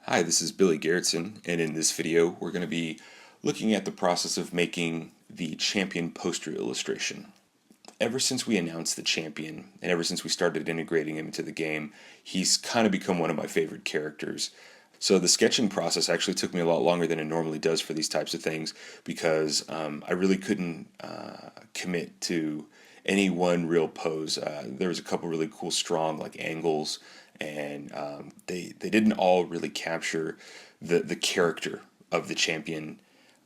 Hi, this is Billy Garretsen, and in this video we're going to be looking at the process of making the champion poster illustration. Ever since we announced the champion, and ever since we started integrating him into the game, he's kind of become one of my favorite characters. So the sketching process actually took me a lot longer than it normally does for these types of things because I really couldn't commit to any one real pose. There was a couple really cool, strong like angles, and they didn't all really capture the character of the champion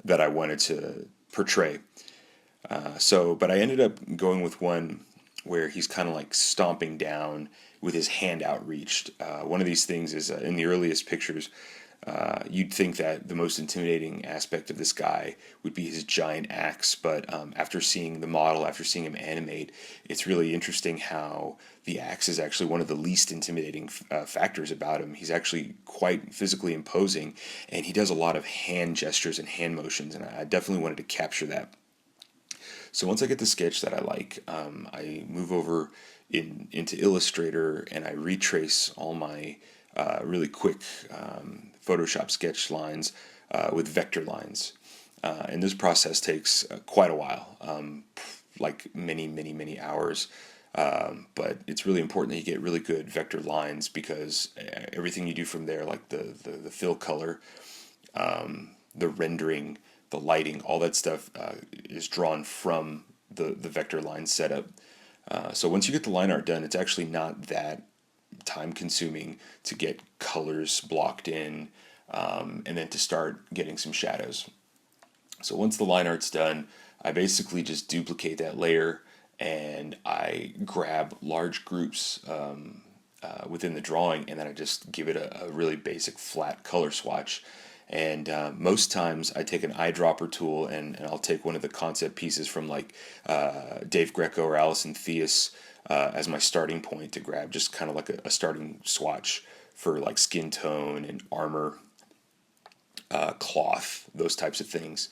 that I wanted to portray. But I ended up going with one where he's kind of like stomping down with his hand outreached. One of these things is in the earliest pictures, you'd think that the most intimidating aspect of this guy would be his giant axe, but after seeing the model, after seeing him animate, it's really interesting how the axe is actually one of the least intimidating factors about him. He's actually quite physically imposing, and he does a lot of hand gestures and hand motions, and I definitely wanted to capture that. So once I get the sketch that I like, I move over into Illustrator and I retrace all my really quick Photoshop sketch lines with vector lines. And this process takes quite a while, like many hours. But it's really important that you get really good vector lines because everything you do from there, like the fill color, the rendering, the lighting, all that stuff is drawn from the vector line setup. So once you get the line art done, it's actually not that time consuming to get colors blocked in and then to start getting some shadows. So once the line art's done, I basically just duplicate that layer and I grab large groups within the drawing, and then I just give it a really basic flat color swatch. And most times I take an eyedropper tool and I'll take one of the concept pieces from like Dave Greco or Alison Theus as my starting point to grab just kind of like a starting swatch for like skin tone and armor, cloth, those types of things.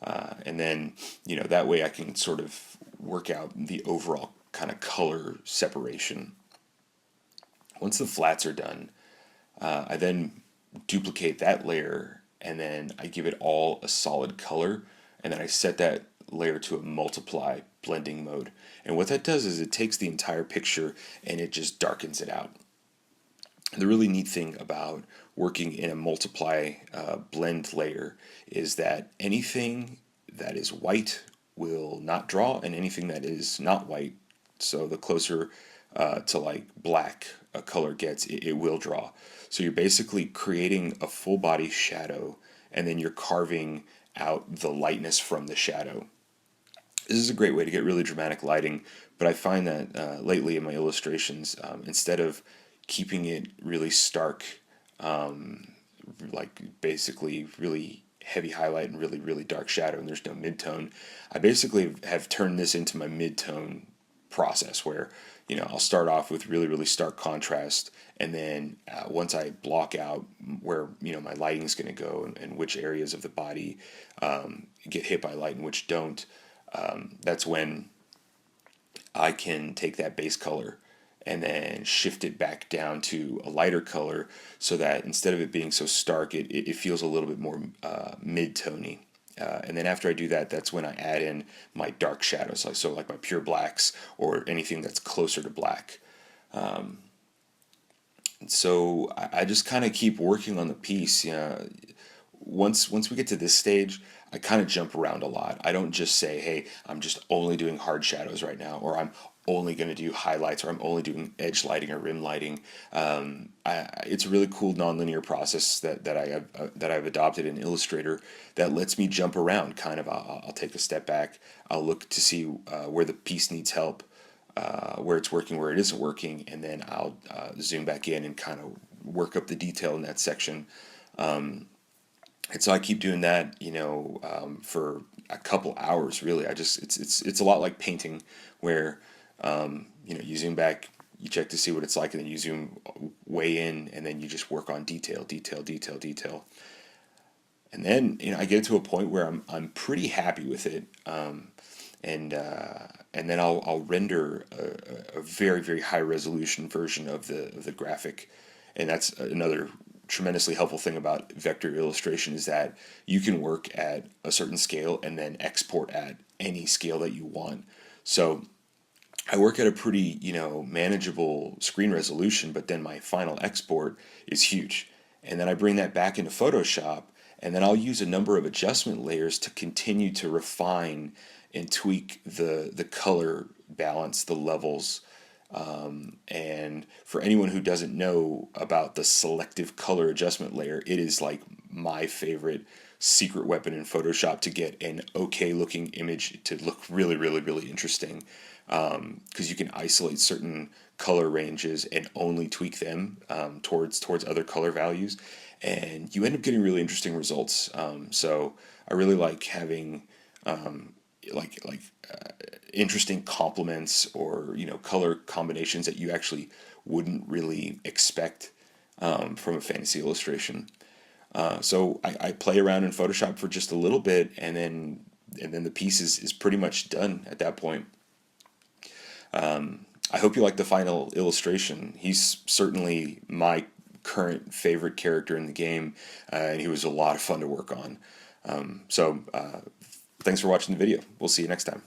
And then, that way I can sort of work out the overall kind of color separation. Once the flats are done, I then duplicate that layer and then I give it all a solid color, and then I set that layer to a multiply blending mode. And what that does is it takes the entire picture and it just darkens it out. The really neat thing about working in a multiply blend layer is that anything that is white will not draw, and anything that is not white, so the closer to like black a color gets, it will draw. So you're basically creating a full body shadow, and then you're carving out the lightness from the shadow. This is a great way to get really dramatic lighting, but I find that lately in my illustrations, instead of keeping it really stark, like basically really heavy highlight and really dark shadow, and there's no midtone, I basically have turned this into my midtone process where I'll start off with really stark contrast, and then once I block out where my lighting is going to go, and which areas of the body get hit by light and which don't, that's when I can take that base color and then shift it back down to a lighter color so that instead of it being so stark, it feels a little bit more mid-tony. And then after I do that, that's when I add in my dark shadows, so like my pure blacks or anything that's closer to black. So I just kind of keep working on the piece. Once we get to this stage, I kind of jump around a lot. I don't just say, hey, I'm just only doing hard shadows right now, or I'm only going to do highlights, or I'm only doing edge lighting or rim lighting. It's a really cool nonlinear process that I've adopted in Illustrator that lets me jump around. Kind of, I'll take a step back. I'll look to see where the piece needs help, where it's working, where it isn't working, and then I'll zoom back in and kind of work up the detail in that section. And so I keep doing that, for a couple hours. Really, it's a lot like painting, where you zoom back, you check to see what it's like, and then you zoom way in, and then you just work on detail, and then I get to a point where I'm pretty happy with it, and then I'll render a very high resolution version of the graphic, and that's another tremendously helpful thing about vector illustration is that you can work at a certain scale and then export at any scale that you want. So I work at a pretty, manageable screen resolution, but then my final export is huge. And then I bring that back into Photoshop, and then I'll use a number of adjustment layers to continue to refine and tweak the color balance, the levels. And for anyone who doesn't know about the selective color adjustment layer, it is like my favorite secret weapon in Photoshop to get an okay looking image to look really, really, really interesting. Because you can isolate certain color ranges and only tweak them towards other color values, and you end up getting really interesting results. So I really like having interesting complements or color combinations that you actually wouldn't really expect from a fantasy illustration. So I play around in Photoshop for just a little bit, and then the piece is pretty much done at that point. I hope you like the final illustration. He's certainly my current favorite character in the game, and he was a lot of fun to work on. So thanks for watching the video. We'll see you next time.